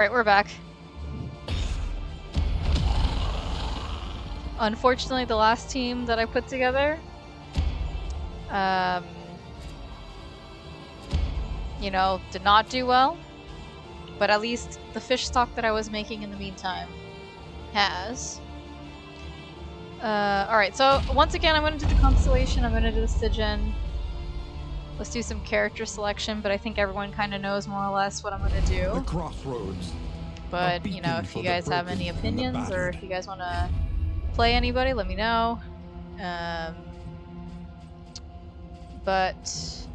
Alright, we're back. Unfortunately, the last team that I put together, you know, did not do well. But at least the fish stock that I was making in the meantime has. Alright, so once again, I'm going to do the Constellation, I'm going to do the Stygian. Let's do some character selection, but I think everyone kind of knows more or less what I'm going to do. The crossroads. But, you know, if you guys have any opinions or if you guys want to play anybody, let me know. But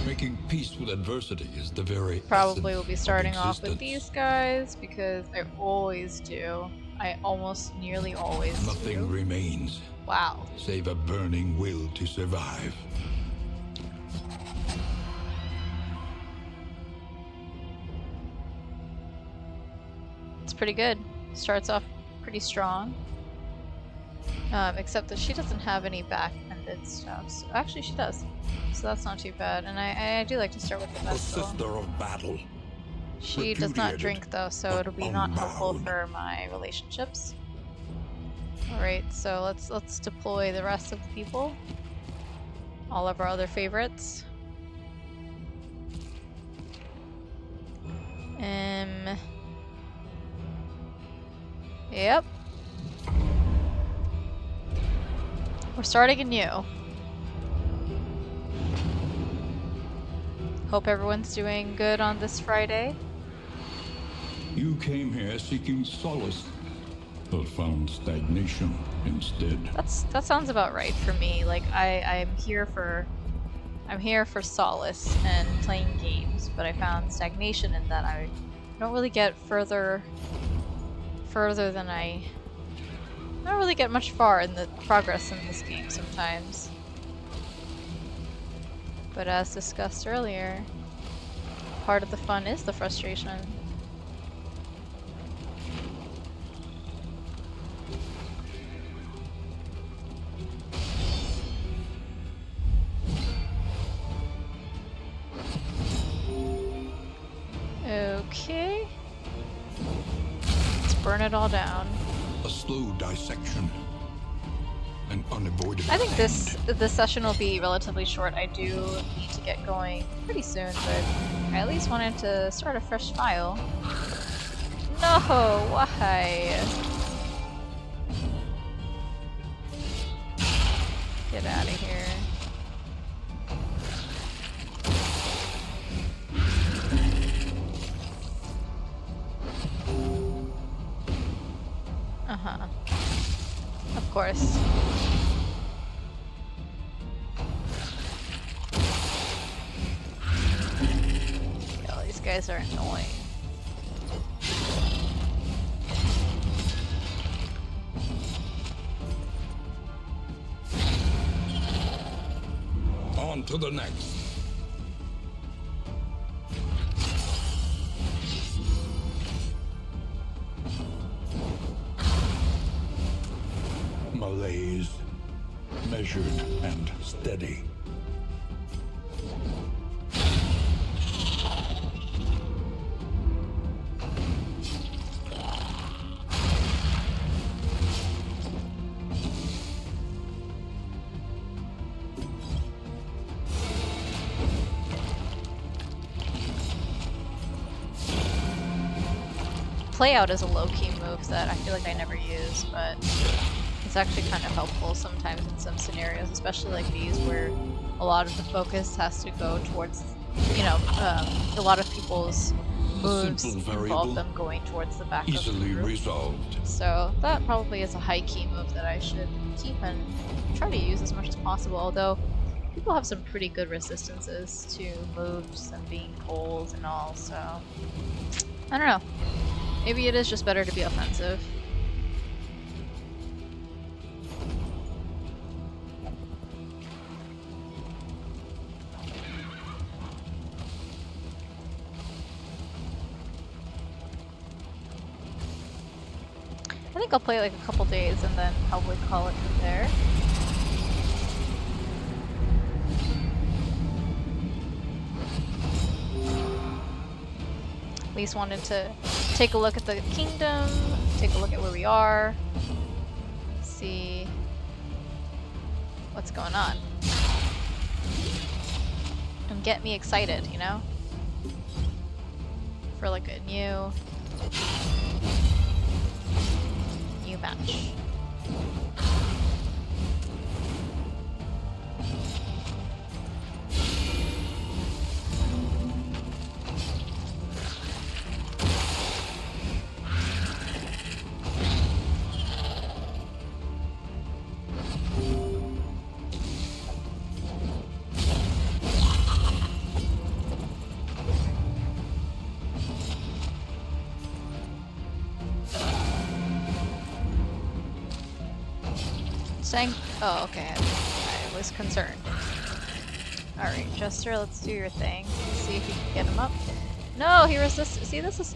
making peace with adversity is the very probably will be starting off with these guys because I always do. I almost nearly always do. Nothing remains. Wow. Save a burning will to survive. It's pretty good. Starts off pretty strong. Except that she doesn't have any back-ended stuff. So, actually, she does. So that's not too bad. And I do like to start with the Vestal. Sister of battle. She does not drink though, so it'll be not helpful for my relationships. Alright, so let's deploy the rest of the people. All of our other favorites. Yep. We're starting anew. Hope everyone's doing good on this Friday. You came here seeking solace, but found stagnation instead. That sounds about right for me. Like I'm here for solace and playing games, but I found stagnation in that I don't really get further than I don't really get much far in the progress in this game sometimes. But as discussed earlier, part of the fun is the frustration. Okay. Let's burn it all down. A slow dissection. An unavoidable I think this session will be relatively short. I do need to get going pretty soon, but I at least wanted to start a fresh file. No, why? Get out of here. Uh-huh. Of course. Oh, these guys are annoying. On to the next. Malaise, measured and steady. Playout is a low-key move that I feel like I never use, but it's actually kind of helpful sometimes in some scenarios, especially like these where a lot of the focus has to go towards, you know, a lot of people's moves involve them going towards the back of the group. Resolved. So that probably is a high-key move that I should keep and try to use as much as possible, although people have some pretty good resistances to moves and being cold and all, so I don't know. Maybe it is just better to be offensive. I think I'll play like a couple days and then probably call it from there. At least wanted to take a look at the kingdom, take a look at where we are, see what's going on. And get me excited, you know? For like a new match. Oh, okay. I was concerned. Alright, Jester, let's do your thing. Let's see if you can get him up. No, he resists. See, this is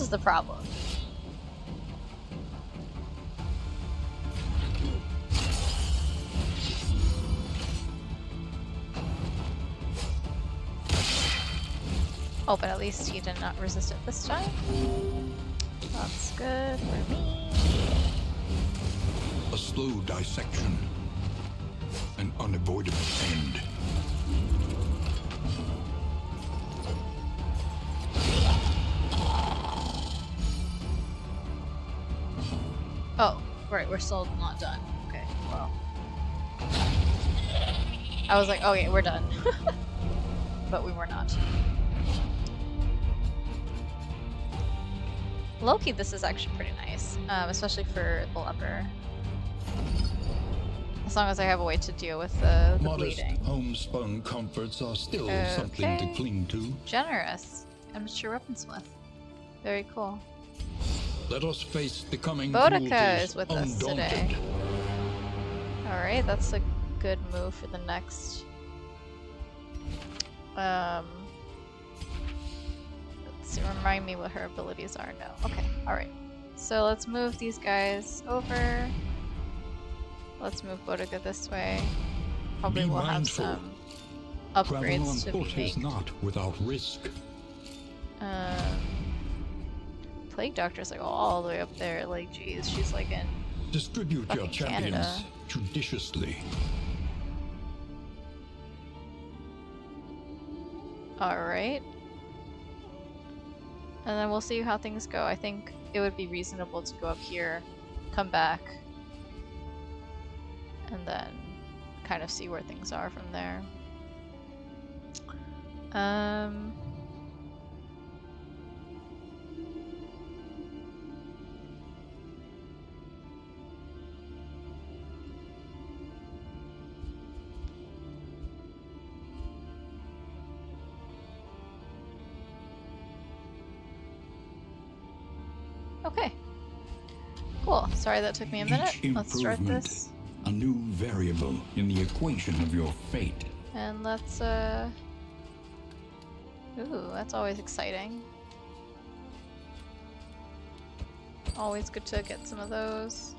the problem. Oh, but at least he did not resist it this time. That's good for me. A slow dissection. An unavoidable end. Oh, right, we're still not done. Okay, well. I was like, oh yeah, we're done. But we were not. Low-key, this is actually pretty nice, especially for the leper. As long as I have a way to deal with the Modest bleeding. homespun comforts are still something to cling to. Generous. Amateur weaponsmith. Very cool. Let us face the coming Boudica is with us undaunted. today. Alright, that's a good move for the next. Let's see, remind me what her abilities are. No. Okay, alright. So let's move these guys over. Let's move Boudica this way. Probably Be we'll have mindful. some Travel upgrades on to foot be is made. not without risk. Plague Doctor's like all the way up there. Like, geez, she's like in Distribute your fucking champions Canada. judiciously. Alright. And then we'll see how things go. I think it would be reasonable to go up here, come back, and then kind of see where things are from there. Okay. Cool. Sorry that took me a minute. Each Let's start improvement, this. a new variable in the equation of your fate. And let's, Ooh, that's always exciting. Always good to get some of those.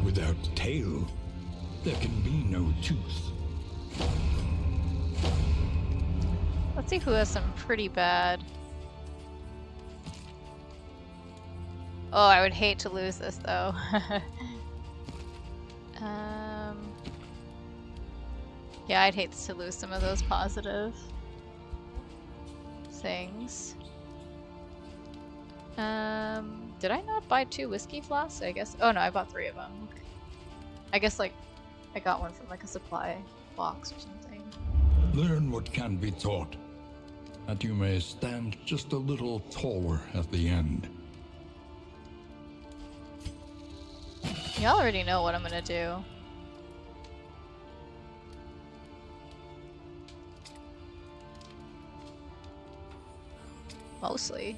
Without tail, there can be no tooth. Let's see who has some pretty bad. Oh, I would hate to lose this though. Yeah, I'd hate to lose some of those positive things. Did I not buy 2 whiskey flasks? I guess. Oh no, I bought 3 of them. Okay. I guess like I got one from like a supply box or something. Learn what can be taught, that you may stand just a little taller at the end. Y'all already know what I'm gonna do. Mostly.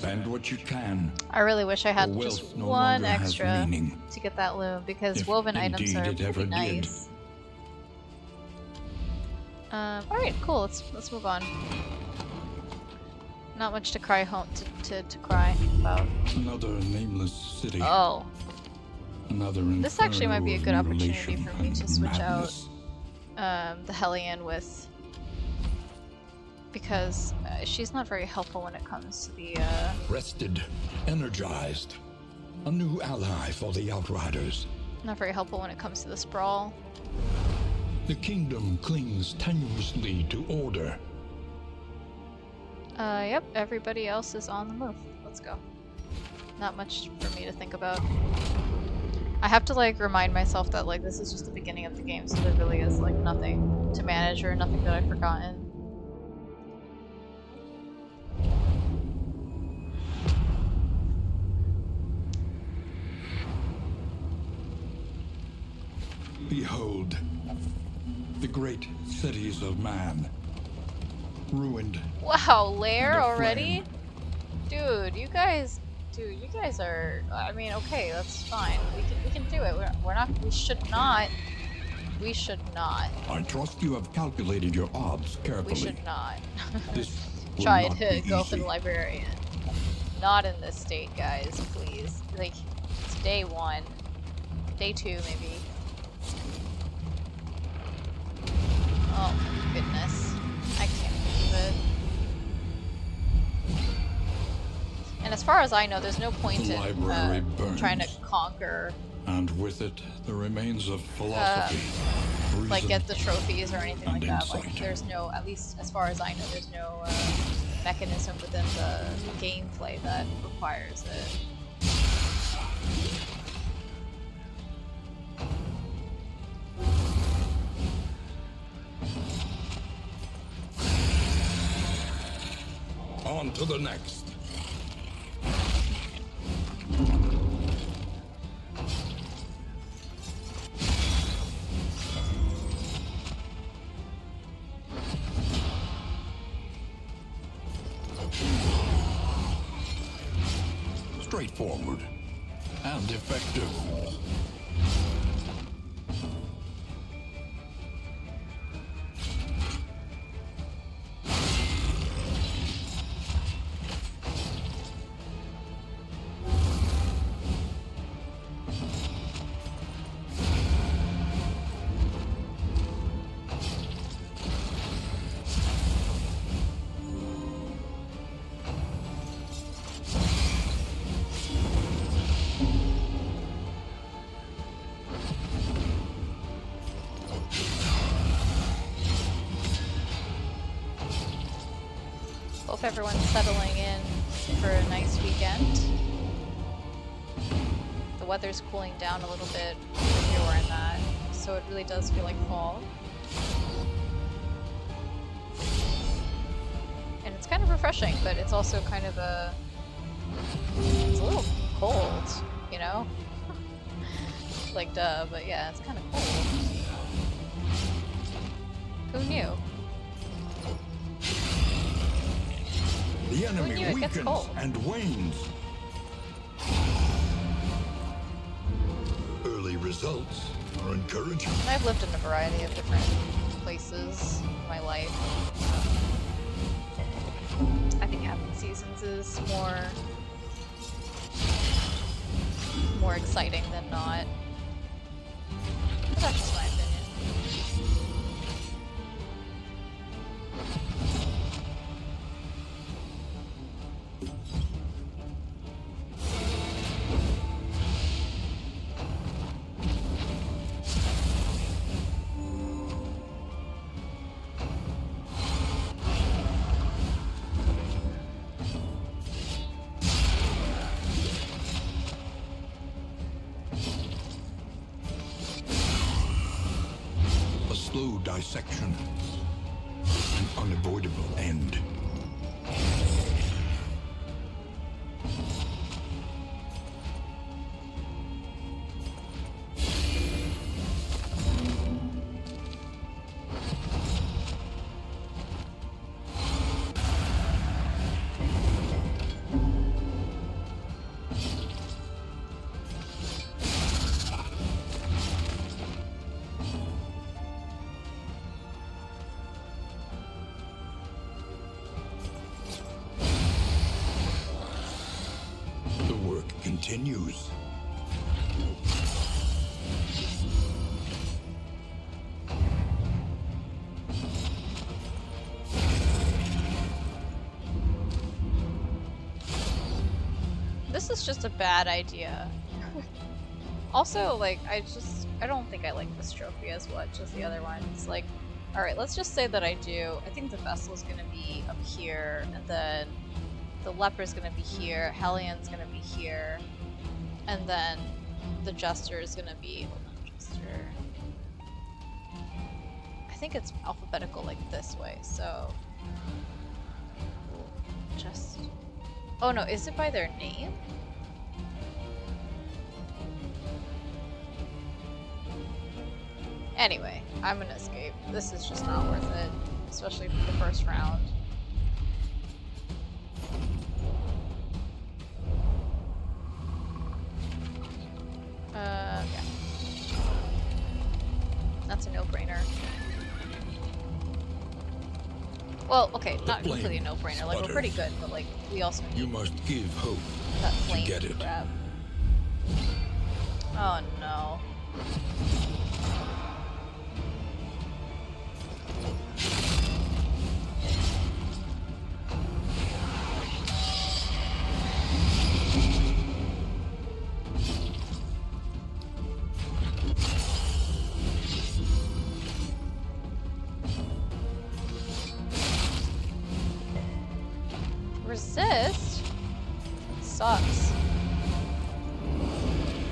Spend what you can. I really wish I The had wealth just no one longer has extra meaning. to get that loom, because If woven items indeed are it ever pretty did. nice. Alright, cool, let's move on. Not much to cry home to cry about. Another nameless city. Oh. Another This actually might be a good inferno of opportunity mutilation for me to and switch madness. out the Hellion with, because she's not very helpful when it comes to the Rested, energized. A new ally for the Outriders. not very helpful when it comes to the sprawl. The kingdom clings tenuously to order. Yep, everybody else is on the move. Let's go. Not much for me to think about. I have to like remind myself that like this is just the beginning of the game, so there really is like nothing to manage or nothing that I've forgotten. Behold, the great cities of man, ruined. Wow, Lair And already? aflame. Dude, you guys are, I mean, okay, that's fine. We can do it. We should not. I trust you have calculated your odds carefully. We should not. This will Try not to be go for easy. the librarian. Not in this state, guys, please. Like, it's day 1. Day 2, maybe. Oh my goodness. I can't believe it. And as far as I know, there's no point The library in burns. trying to conquer, And with it, the remains of philosophy, like reason, get the trophies or anything like and that. Like, insight. there's no, at least as far as I know, there's no mechanism within the gameplay that requires it. On to the next. Straightforward and effective. Hope everyone's settling in for a nice weekend. The weather's cooling down a little bit if you're wearing that, so it really does feel like fall. And it's kind of refreshing, but it's also kind of it's a little cold, you know? Like duh, but yeah, it's kind of cold. Who knew? The enemy knew it gets weakens cold? and wanes. Early results are encouraging. And I've lived in a variety of different places in my life. I think having seasons is more exciting than not. But that's just my opinion. A slow dissection. An unavoidable end. continues. This is just a bad idea. Also, like, I don't think I like this trophy as much as the other ones. Like, alright, let's just say that I do. I think the vessel's gonna be up here, and then the leper's gonna be here, Hellions gonna be here, and then the jester is gonna be. Hold on, jester. I think it's alphabetical like this way, so. Just. Oh no, is it by their name? Anyway, I'm gonna escape. This is just not worth it, especially for the first round. Yeah. That's a no-brainer. Well, okay, not completely a no-brainer. Like, we're pretty good, but like, we also need. You must give hope that flame to get it. grab. Oh no. Resist? Sucks.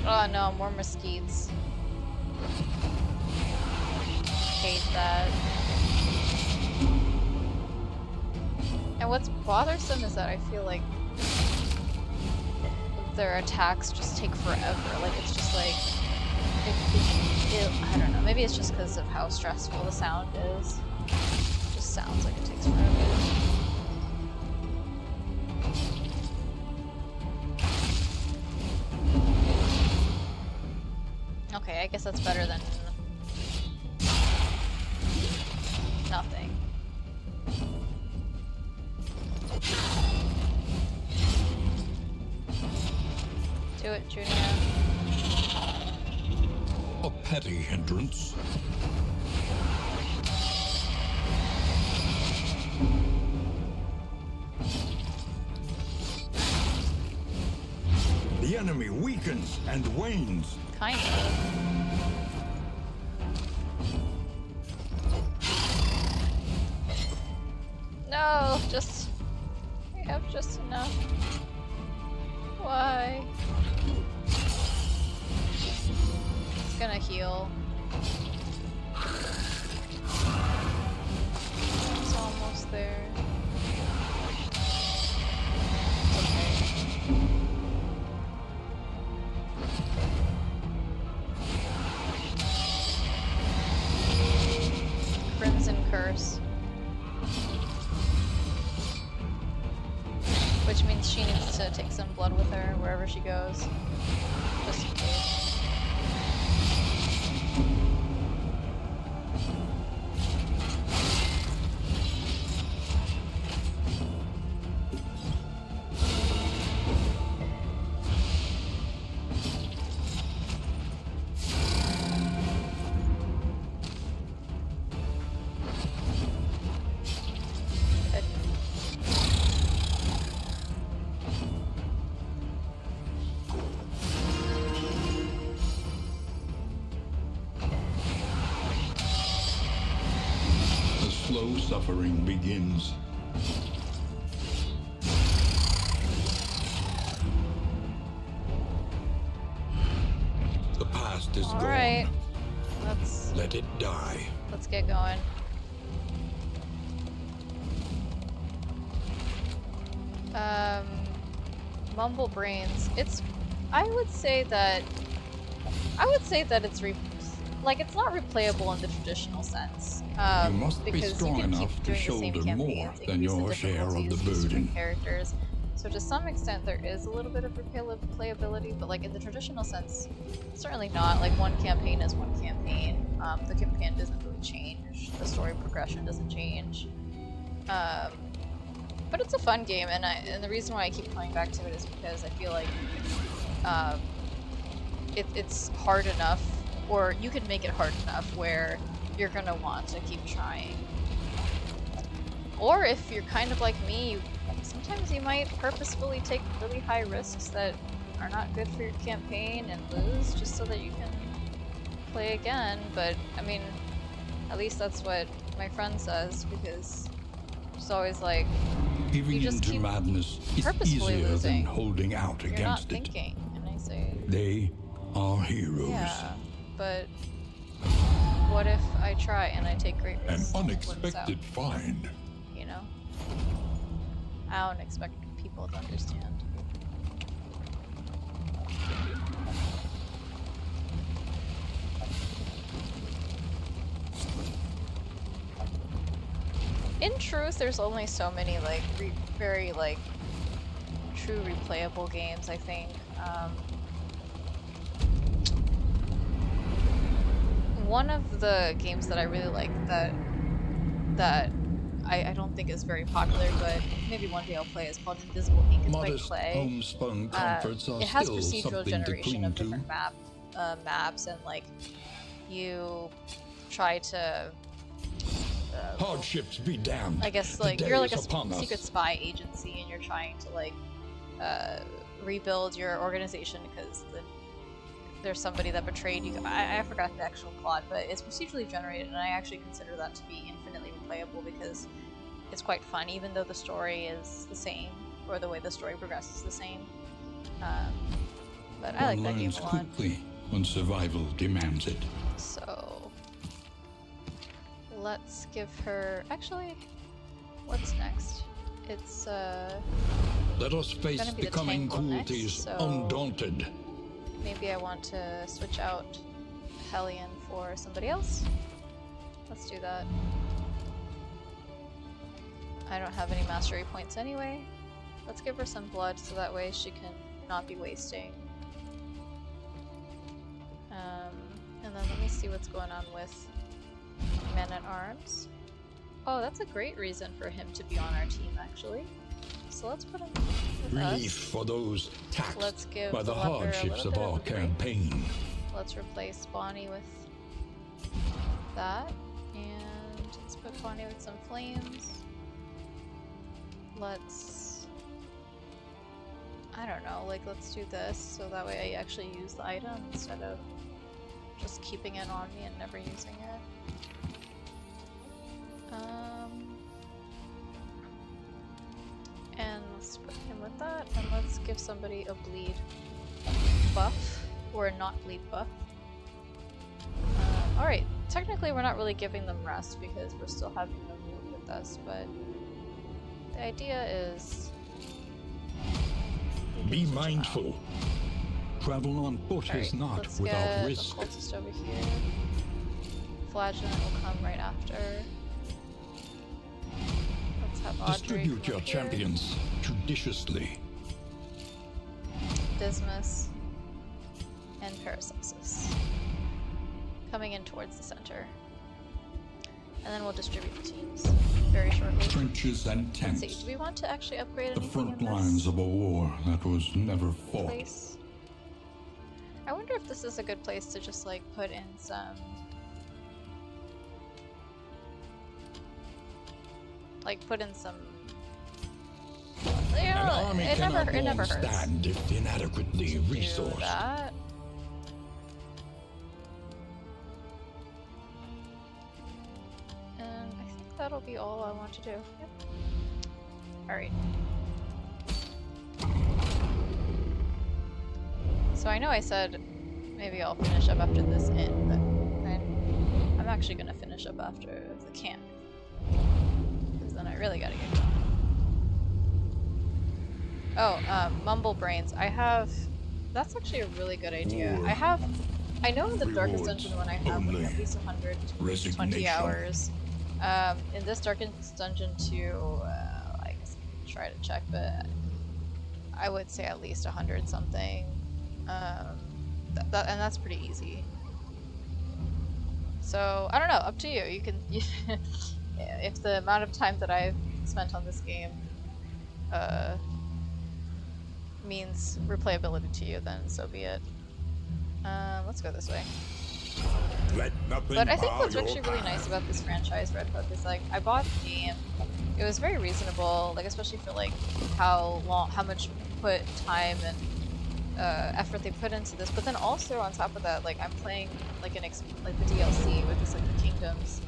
Oh no, more mesquites. Hate that. And what's bothersome is that I feel like their attacks just take forever. Like, it's just like... I don't know, maybe it's just because of how stressful the sound is. It just sounds like it takes forever. Okay, I guess that's better than nothing. Do it, Junia. A petty hindrance. The enemy weakens and wanes. Kind of. No, just... I have just enough. Why? It's gonna heal. It's almost there. It's okay. Crimson Curse. Which means she needs to take some blood with her wherever she goes. Just in case. Slow suffering begins. The past is gone. Alright. Let it die. Let's get going. Mumble Brains. I would say that it's it's not replayable in the traditional sense. You must be strong enough to shoulder more than your share of the burden. Characters. So to some extent there is a little bit of replayability, but like in the traditional sense, certainly not. Like one campaign is one campaign. The campaign doesn't really change. The story progression doesn't change. But it's a fun game, and the reason why I keep coming back to it is because I feel like it's hard enough, or you can make it hard enough where you're gonna want to keep trying. Or if you're kind of like me, sometimes you might purposefully take really high risks that are not good for your campaign and lose just so that you can play again. But I mean, at least that's what my friend says, because she's always like, Giving you just into keep madness is purposefully easier losing. than holding out You're not against it. thinking. And I say, They are heroes. yeah, but what if I try and I take great An risks? unexpected find. You know? I don't expect people to understand. In truth, there's only so many like very like true replayable games, I think. One of the games that I really like that I don't think is very popular, but maybe one day I'll play, is called Invisible Ink. It's by Modest Clay. homespun comforts are It has still procedural something to generation cling of to. different maps, and like you try to Hardships be damned. I guess The like day you're like a is upon us. secret spy agency, and you're trying to like rebuild your organization because there's somebody that betrayed you. I forgot the actual plot, but it's procedurally generated, and I actually consider that to be infinitely replayable because it's quite fun, even though the story is the same, or the way the story progresses is the same. But I like that game a lot. Quickly when survival demands it. So let's give her. Actually, what's next? It's Let us face gonna be the the coming Tangle next, cruelties so undaunted. maybe I want to switch out Hellion for somebody else. Let's do that. I don't have any mastery points anyway. Let's give her some blood so that way she can not be wasting. And then let me see what's going on with Men-at-Arms. Oh, that's a great reason for him to be on our team, actually. So let's put him with Relief us. for those taxed Let's give by the the leper a hardships little of bit our of a break. campaign. Let's replace Bonnie with that. And let's put Bonnie with some flames. Let's... I don't know, like let's do this so that way I actually use the item instead of just keeping it on me and never using it. And let's put him with that, and let's give somebody a bleed buff, or a not bleed buff. Alright, technically we're not really giving them rest because we're still having them move with us, but the idea is... Be mindful. Travel on foot is not let's without get risk. the cultist over here. Flagellant will come right after. Let's have Audrey Distribute come your up here. champions judiciously. Dismas and Paracelsus coming in towards the center, and then we'll distribute the teams very shortly. Trenches and Let's tents. see, do we want to actually upgrade The anything front in lines this of a war that was never fought. place? I wonder if this is a good place to just like put in some, you An know, army it cannot never long hurts. stand if inadequately Do resourced. that. And I think that'll be all I want to do. Yep. Alright. So I know I said maybe I'll finish up after this inn, but I'm actually gonna finish up after the camp. Because then I really gotta get going. Oh, Mumble Brains. That's actually a really good idea. I know in the Darkest Rewards Dungeon when I have like only. at least 120 Resignation. hours. In this Darkest Dungeon too, I guess I can try to check, but I would say at least 100 something. And that's pretty easy. So, I don't know, up to you. You can, if the amount of time that I've spent on this game, means replayability to you, then so be it. Let's go this way. Let nothing But I think bar what's your actually really path. nice about this franchise, Red Hook, is like I bought the game. It was very reasonable, like especially for like how much time and effort they put into this. But then also on top of that, like I'm playing like like the DLC, which is like the Kingdoms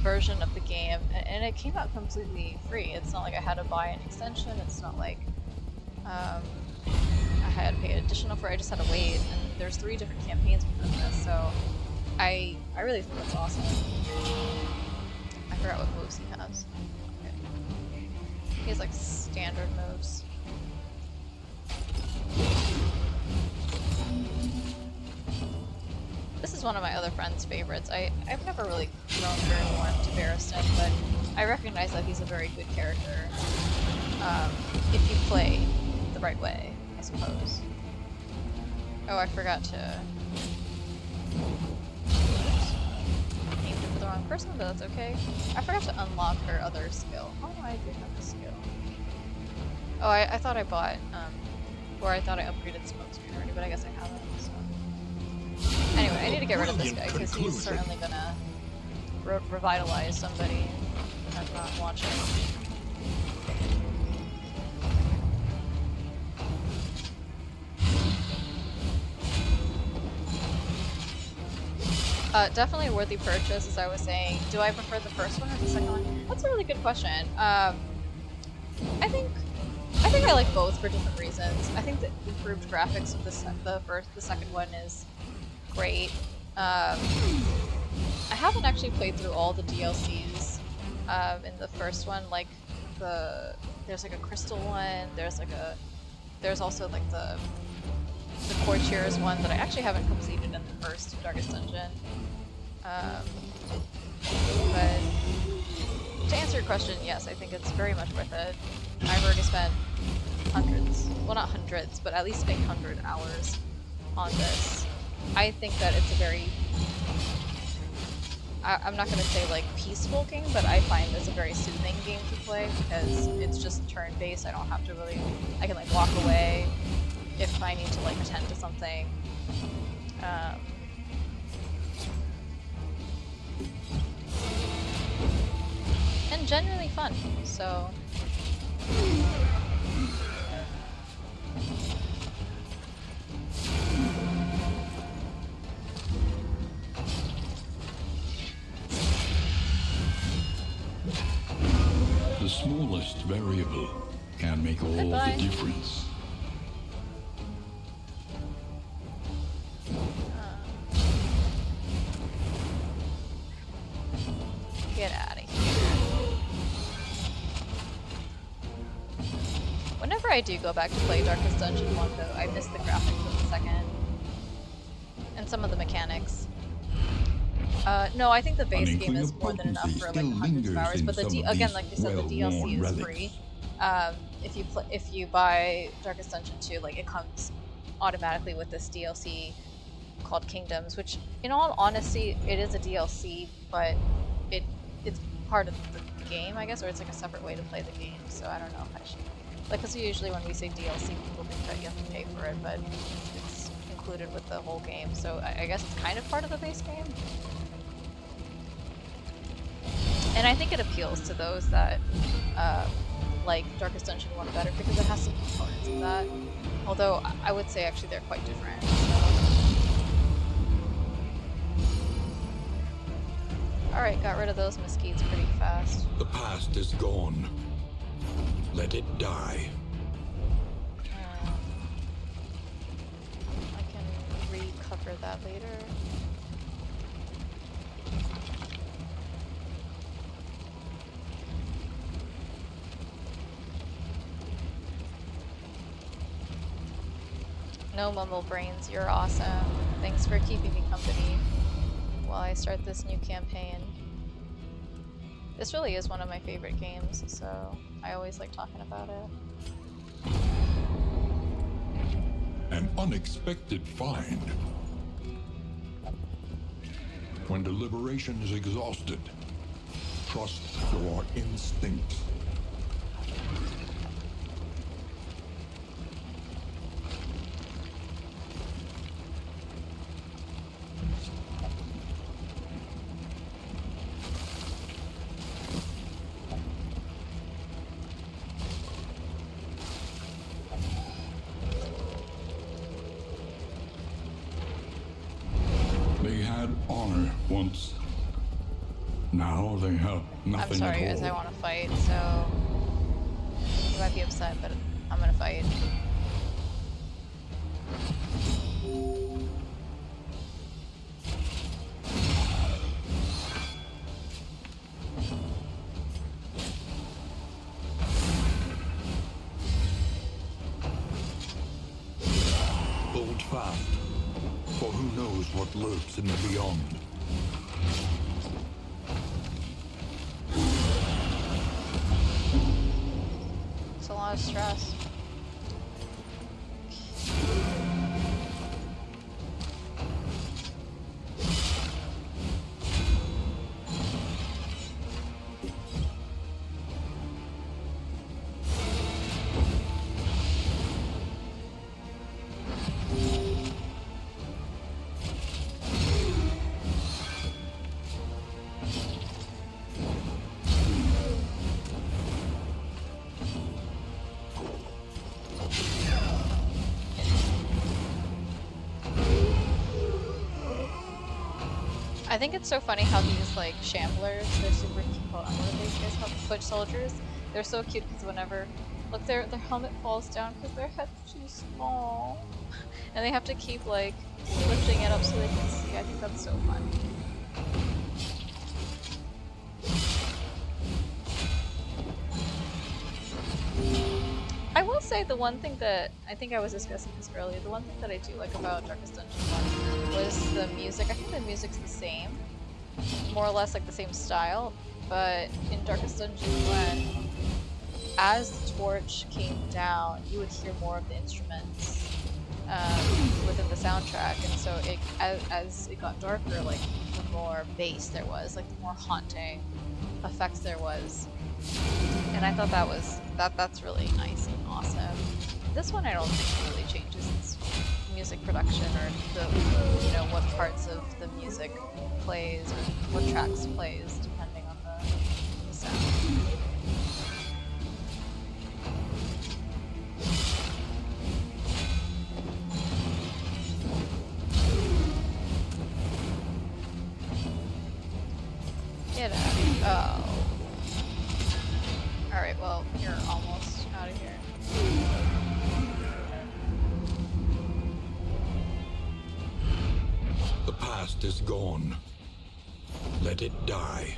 version of the game, and it came out completely free. It's not like I had to buy an extension. It's not like I had to pay additional for it. I just had to wait, and there's 3 different campaigns within this, so I really think that's awesome. I forgot what moves he has. Okay. He has like standard moves. This is one of my other friend's favorites. I've never really grown very warm to Barristan, but I recognize that he's a very good character if you play the right way, I suppose. Oh, I forgot to... Oops. Aimed it for the wrong person, but that's okay. I forgot to unlock her other skill. Oh, I do have a skill. Oh, I thought I bought, or I thought I upgraded Smoke Screen already, but I guess I haven't, so... Anyway, I need to get rid of this guy, because he's certainly gonna revitalize somebody that I'm not watching. Definitely a worthy purchase, as I was saying. Do I prefer the first one or the second one? That's a really good question. I think I like both for different reasons. I think the improved graphics of the second one is great. I haven't actually played through all the DLCs in the first one. Like there's like a crystal one. There's also like the Courtyard one that I actually haven't completed in the first Darkest Dungeon. But to answer your question, yes, I think it's very much worth it. I've already spent hundreds, well not hundreds, but at least 800 hours on this. I think that it's a very, I'm not going to say like peaceful game, but I find this a very soothing game to play because it's just turn-based. I don't have to really, I can like walk away if I need to like attend to something. And genuinely fun, so... The smallest variable can make all Goodbye. the difference. Get out of here. Whenever I do go back to play Darkest Dungeon 1 though, I miss the graphics of the second. And some of the mechanics. No, I think the base game is more than enough for like hundreds of hours, but again, like you said, the DLC is free. If you buy Darkest Dungeon 2, like it comes automatically with this DLC called Kingdoms, which in all honesty, it is a DLC, but it's part of the game, I guess, or it's like a separate way to play the game, so I don't know if I should... Like, because usually when we say DLC, people think that you have to pay for it, but it's included with the whole game, so I guess it's kind of part of the base game. And I think it appeals to those that like Darkest Dungeon 1 better because it has some components of that. Although I would say actually they're quite different. Alright, got rid of those mesquites pretty fast. The past is gone. Let it die. I can recover that later. No, Mumble Brains, you're awesome. Thanks for keeping me company while I start this new campaign. This really is one of my favorite games, so I always like talking about it. An unexpected find. When deliberation is exhausted, trust your instinct. once. Now they have nothing I'm sorry, at guys. all. I want to fight, so you might be upset, but I'm gonna fight. Hold fast, for who knows what lurks in the beyond. It's a lot of stress. I think it's so funny how these like shamblers, they're super cute. Hold on, what are these guys called? Foot soldiers. They're so cute because whenever, look, their helmet falls down because their head's too small, and they have to keep like lifting it up so they can see. I think that's so fun. I will say the one thing that I think I was discussing this earlier. The one thing that I do like about Darkest Dungeon 1 was the music. I think the music's the same, more or less like the same style. But in Darkest Dungeon 1, as the torch came down, you would hear more of the instruments within the soundtrack, and so it, as it got darker, like the more bass there was, like the more haunting effects there was. And I thought that's really nice and awesome. This one I don't think really changes its music production or the what parts of the music plays or what tracks plays depending on the sound. Get out. Oh. Alright, well, you're almost out of here. The past is gone. Let it die.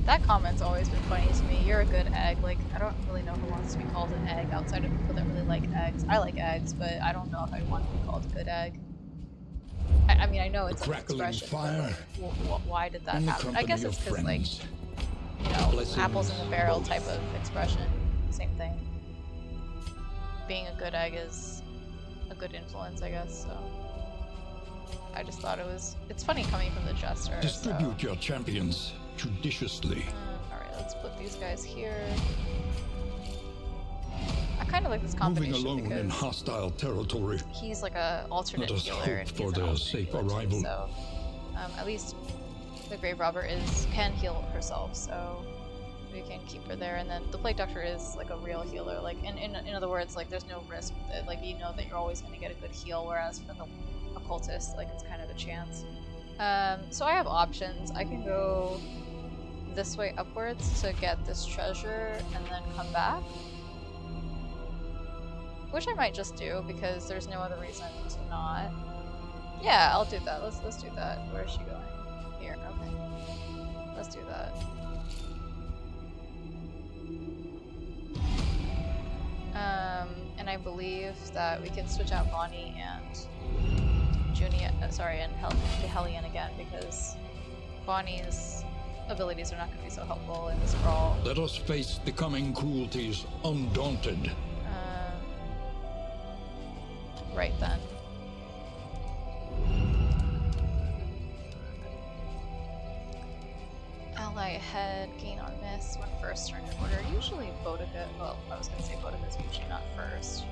That comment's always been funny to me. You're a good egg. Like, I don't really know who wants to be called an egg outside of people that really like eggs. I like eggs, but I don't know if I want to be called a good egg. I mean, I know it's an expression, fire, but why did that happen? I guess it's because, like, apples in the barrel type of expression. Same thing. Being a good egg is a good influence, I guess, so. I just thought it's funny coming from the jester. Distribute your champions judiciously. Alright, let's put these guys here. I kind of like this combination. Moving alone in hostile territory. He's like a alternate healer and for their safe arrival. So at least the Grave Robber can heal herself, so we can keep her there. And then the Plague Doctor is like a real healer. Like in other words, like there's no risk with it. Like you know that you're always going to get a good heal, whereas for the occultist, like it's kind of a chance. So I have options. I can go this way upwards to get this treasure and then come back, which I might just do because there's no other reason to not. Yeah, I'll do that. Let's do that. Where is she going? Here. Okay. Let's do that. And I believe that we can switch out Bonnie and Junia, and Hellion again, because Bonnie's abilities are not going to be so helpful in this brawl. Let us face the coming cruelties undaunted. Right then. Ally ahead, gain on miss when first turn in order. Usually Boudica, well, I was going to say Boudica's usually not first.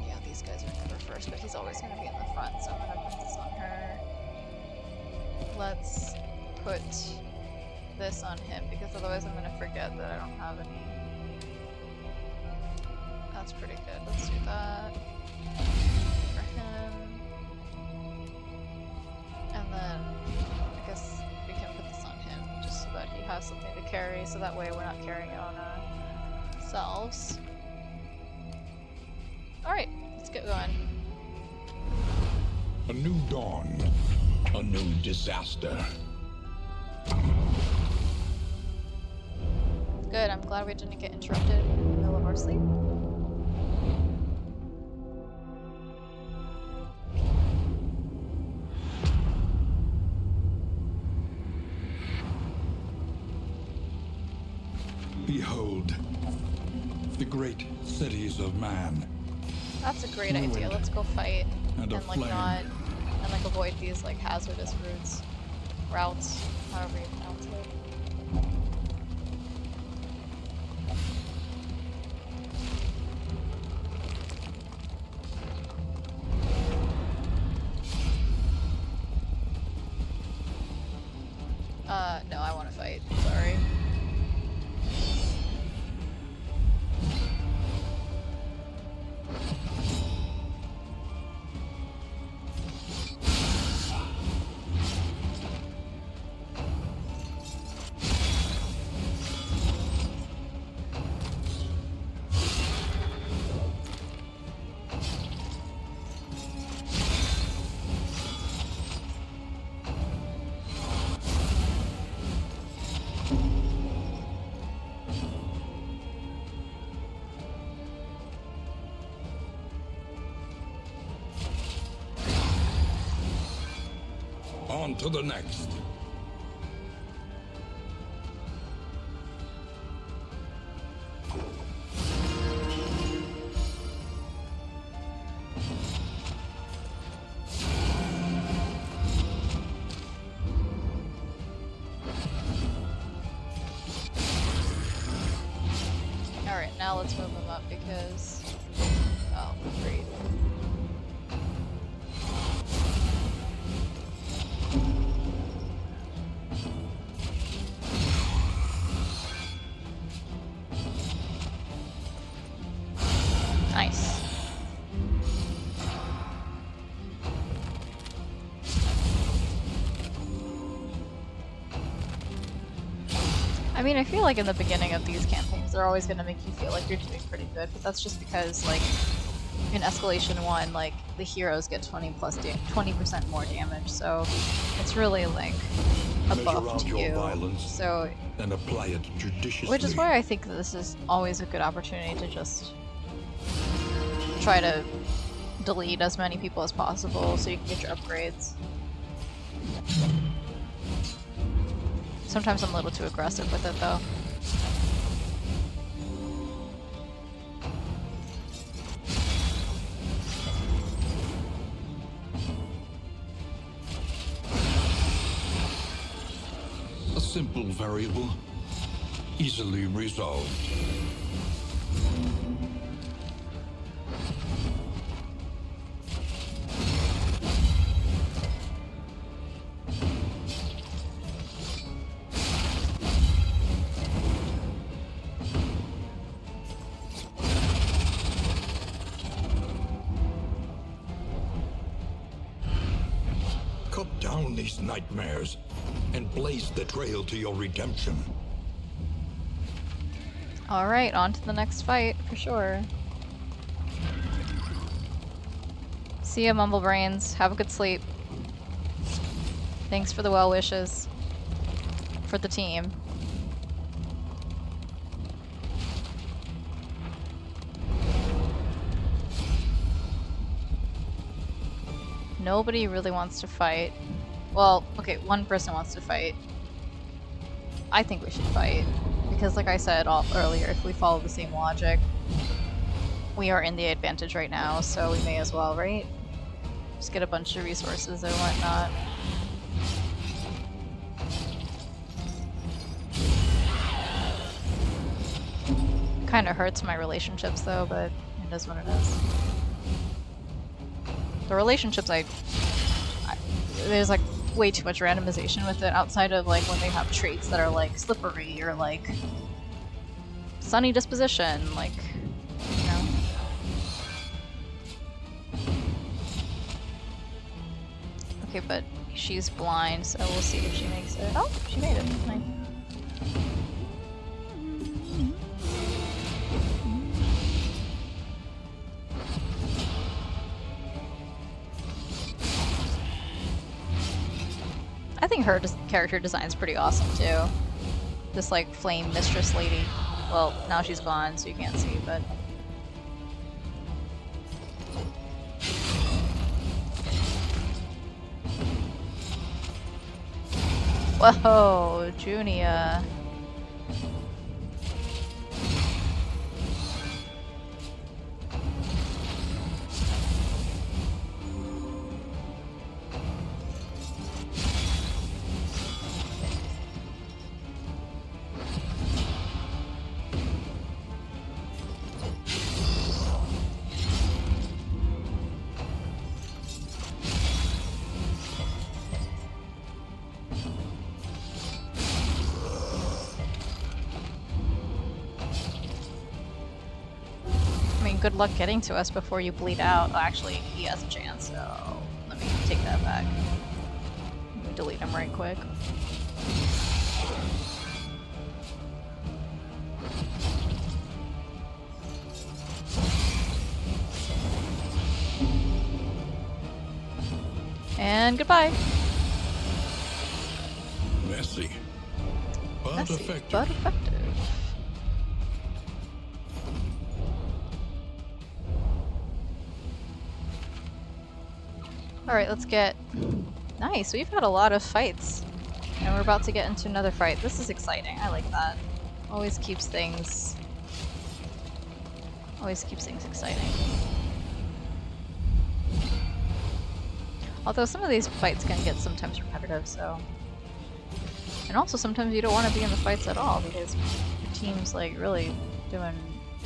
Yeah, these course, but he's always going to be in the front, so I'm going to put this on her. Let's put this on him, because otherwise I'm going to forget that I don't have any. That's pretty good. Let's do that for him. And then I guess we can put this on him, just so that he has something to carry, so that way we're not carrying it on ourselves. Alright, let's get going. A new dawn, a new disaster. Good, I'm glad we didn't get interrupted in the middle of our sleep. Behold, the great cities of man. That's a great idea. Let's go fight And and like not and like avoid these like hazardous routes, however you pronounce it. No, I want to fight. Sorry. On to the next. Alright, now let's move him up because... Oh, great. Nice. I mean, I feel like in the beginning of these campaigns, they're always going to make you feel like you're doing pretty good, but that's just because, like, in Escalation 1, like, the heroes get 20% more damage, so it's really, like, a buff to you. Violence so, and apply it judiciously. which is why I think that this is always a good opportunity to just try to delete as many people as possible so you can get your upgrades. Sometimes I'm a little too aggressive with it, though. A simple variable, easily resolved. Cut down these nightmares and blaze the trail to your redemption. Alright, on to the next fight, for sure. See ya, Mumblebrains. Have a good sleep. Thanks for the well wishes. For the team. Nobody really wants to fight. Well, okay, one person wants to fight. I think we should fight. Because like I said earlier, if we follow the same logic, we are in the advantage right now, so we may as well, right? Just get a bunch of resources and whatnot. Kinda hurts my relationships though, but it is what it is. The relationships there's like way too much randomization with it outside of like when they have traits that are like slippery or like sunny disposition, like, you know. Okay, but she's blind, so we'll see if she makes it. Oh, she made it. Nice. I think her character design's pretty awesome too. This like flame mistress lady. Well, now she's gone, so you can't see, but... Whoa, Junia. Good luck getting to us before you bleed out. Oh, actually, he has a chance, so let me take that back. Let me delete him right quick. And goodbye. Messy, but effective. But effective. Alright, let's get... Nice, we've had a lot of fights. And we're about to get into another fight. This is exciting, I like that. Always keeps things exciting. Although some of these fights can get sometimes repetitive, so... And also sometimes you don't want to be in the fights at all because your team's like really doing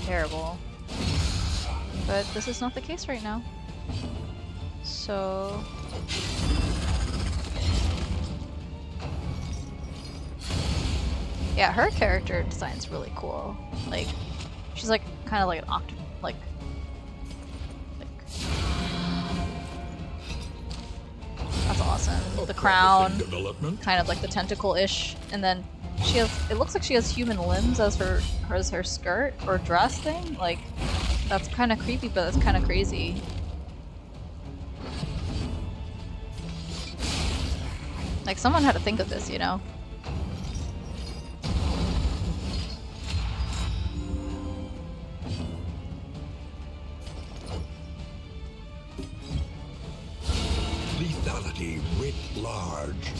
terrible. But this is not the case right now. So... Yeah, her character design's really cool. Like, she's like kind of like an that's awesome. The crown, kind of like the tentacle-ish, and then she has. It looks like she has human limbs as her skirt or dress thing. Like, that's kind of creepy, but that's kind of crazy. Like, someone had to think of this, you know? Lethality writ large.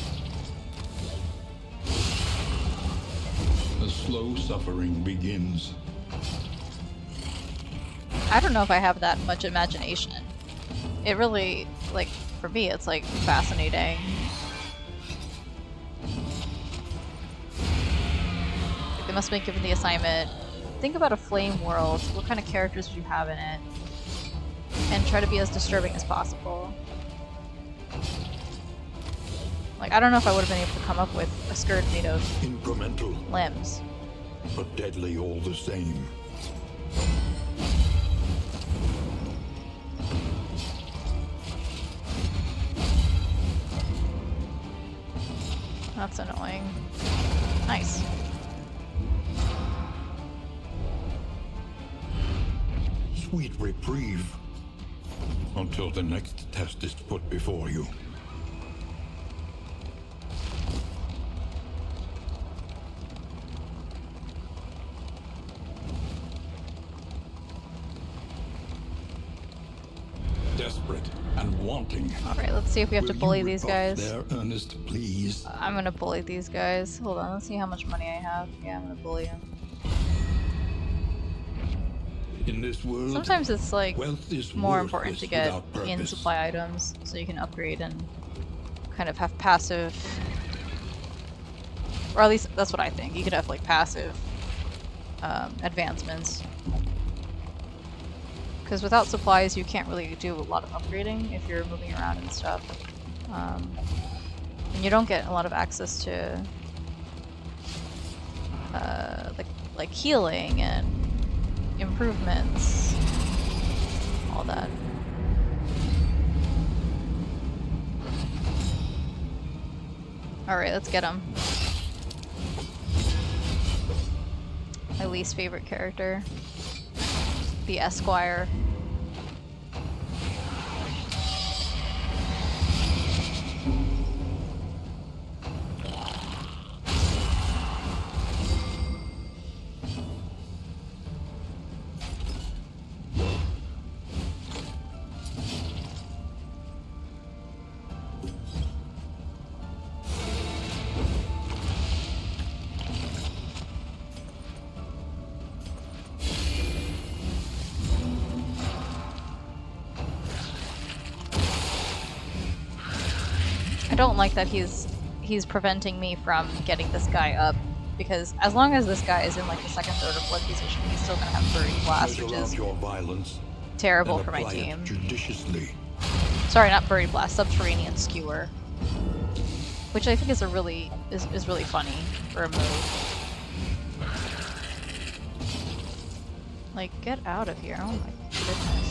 The slow suffering begins. I don't know if I have that much imagination. It really, like, for me, it's like fascinating. Like, they must have been given the assignment. Think about a flame world. What kind of characters would you have in it? And try to be as disturbing as possible. Like, I don't know if I would have been able to come up with a skirt made of incremental limbs. But deadly all the same. That's annoying. Nice. Sweet reprieve. Until the next test is put before you. Desperate and wanting. Alright, let's see if we have to bully these guys. Their earnest pleas. I'm gonna bully these guys. Hold on, let's see how much money I have. Yeah, I'm gonna bully them. In this world, sometimes it's like more important to get in purpose. supply items so you can upgrade and kind of have passive, or at least that's what I think. You could have like passive advancements, Because without supplies, you can't really do a lot of upgrading if you're moving around and stuff. And you don't get a lot of access to like healing and improvements, all that. Alright, let's get him. My least favorite character. The Esquire. I don't like that he's preventing me from getting this guy up, because as long as this guy is in like the second, third, or fourth position, he's still gonna have Birdie Blast, which is your violence terrible and for my apply it team. judiciously. Sorry, not Birdie Blast, Subterranean Skewer, which I think is really funny for a move. Like, get out of here! Oh my goodness.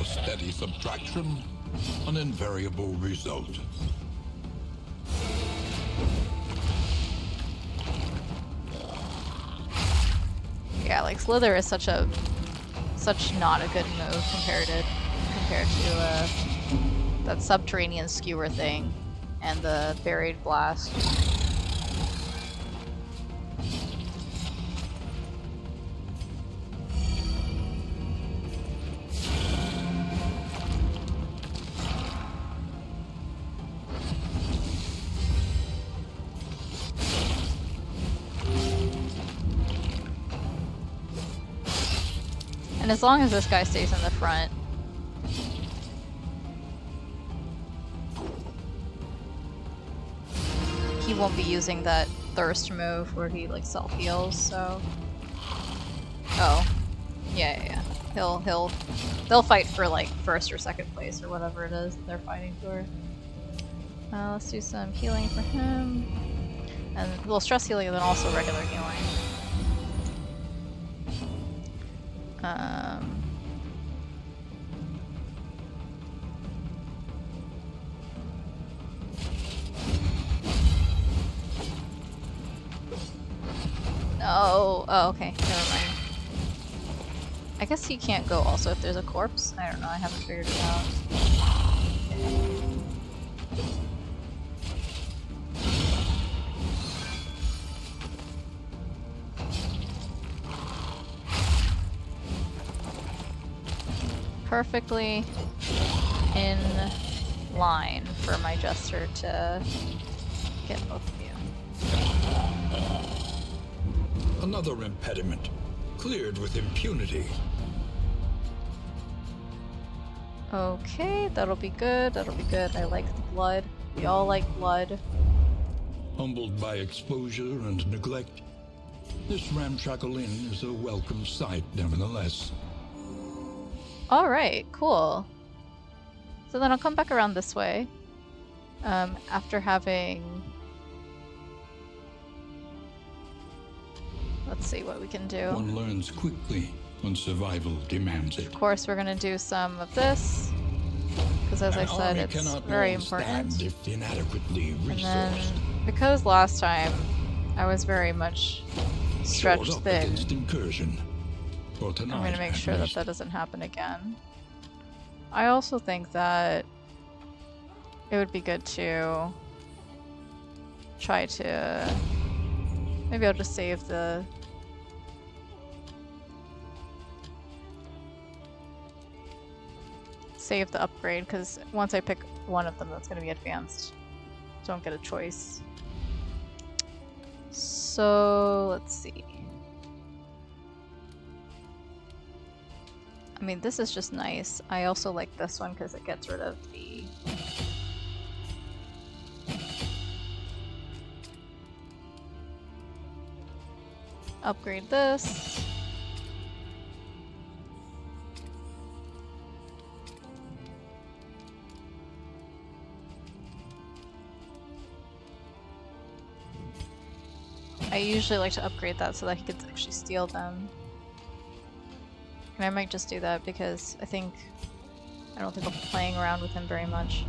Steady subtraction, an invariable result. Yeah, like Slither is such not a good move compared to that Subterranean Skewer thing and the Buried Blast. And as long as this guy stays in the front, he won't be using that thirst move where he like self-heals, so... Oh. Yeah. They'll fight for like first or second place or whatever it is they're fighting for. Let's do some healing for him. And a little stress healing and then also regular healing. No. Oh, okay. Never mind. I guess he can't go also if there's a corpse. I don't know. I haven't figured it out. Perfectly in line for my Jester to get both of you. Another impediment, cleared with impunity. Okay, that'll be good, that'll be good. I like the blood. We all like blood. Humbled by exposure and neglect, this ramshackle inn is a welcome sight nevertheless. Alright, cool. So then I'll come back around this way. After having... Let's see what we can do. One learns quickly when survival demands it. Of course, we're gonna do some of this. Because as I said, it's very important. If inadequately resourced. And then, because last time I was very much stretched thin, incursion. For tonight, I'm going to make sure that that doesn't happen again. I also think that it would be good to try to... Maybe I'll just save the... save the upgrade, because once I pick one of them, that's going to be advanced. Don't get a choice. So, let's see. I mean, this is just nice. I also like this one because it gets rid of the... Upgrade this. I usually like to upgrade that so that he could actually steal them. And I might just do that because I don't think I'll be playing around with him very much.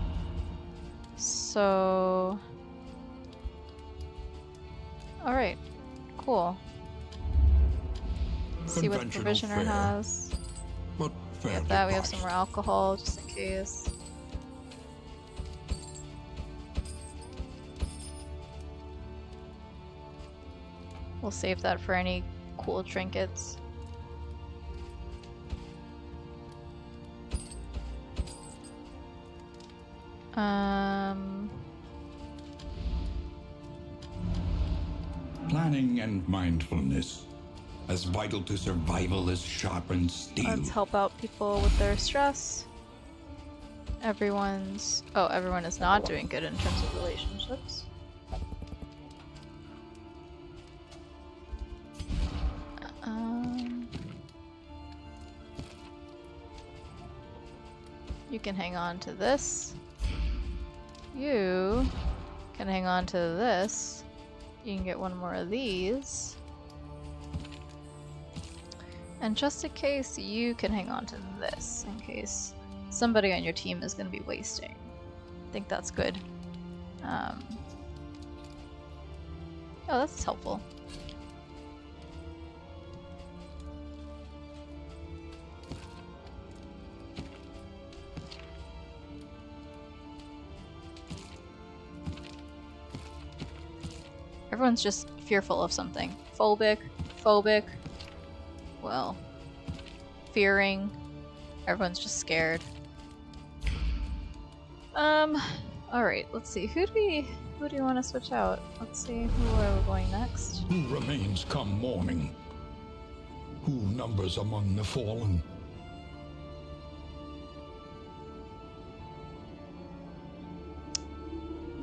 So... Alright, cool. See what the provisioner has. But We have that, we have some more alcohol just in case. We'll save that for any cool trinkets. Planning and mindfulness, as vital to survival as sharpened steel. Let's help out people with their stress. Everyone is not doing good in terms of relationships. You can hang on to this. You can hang on to this. You can get one more of these. And just in case, you can hang on to this in case somebody on your team is going to be wasting. I think that's good. Oh, that's helpful. Everyone's just fearful of something. Phobic. Well, fearing. Everyone's just scared. Alright, let's see. Who do you want to switch out? Let's see, who are we going next? Who remains come morning? Who numbers among the fallen?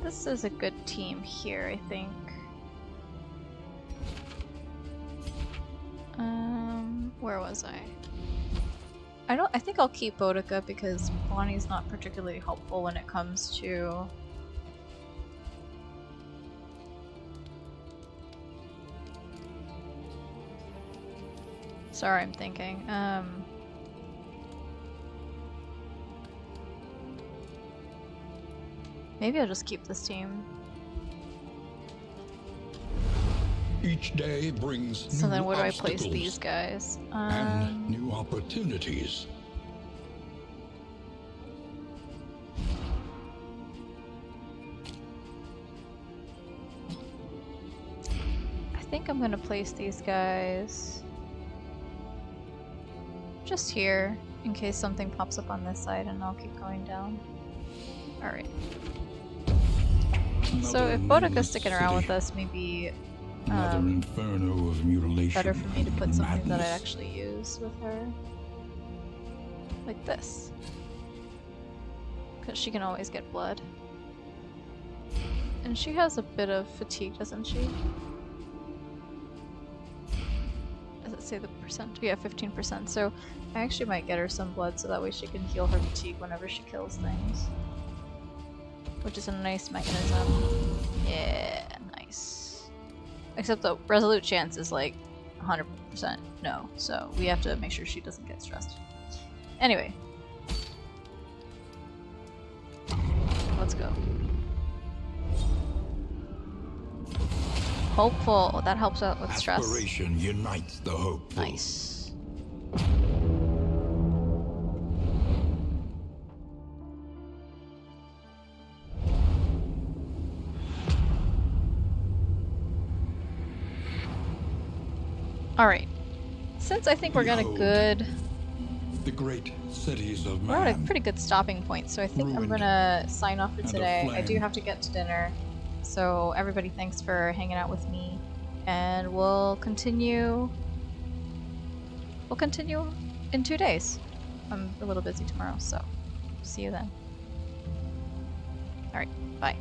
This is a good team here, I think. Where was I? I think I'll keep Boudica because Bonnie's not particularly helpful when it comes to... Sorry, I'm thinking. Maybe I'll just keep this team. Each day brings So new then where do I obstacles place these guys? and new opportunities. I think I'm gonna place these guys just here in case something pops up on this side, and I'll keep going down. Alright. So if Boudica's sticking around with us, maybe Another inferno of mutilation. better for me to put something that I madness. actually use with her. Like this. Because she can always get blood. And she has a bit of fatigue, doesn't she? Does it say the percent? Yeah, 15%. So I actually might get her some blood so that way she can heal her fatigue whenever she kills things. Which is a nice mechanism. Yeah, nice. Except the resolute chance is like 100% no, so we have to make sure she doesn't get stressed. Anyway. Let's go. Hopeful. That helps out with stress. Aspiration unites the hopeful. Nice. Alright. Since I think we're getting good The great cities of We're at a man. pretty good stopping point, so I think I'm Ruined gonna sign off for and today. I do aflame. have to get to dinner. So everybody, thanks for hanging out with me. And we'll continue in 2 days. I'm a little busy tomorrow, so see you then. Alright, bye.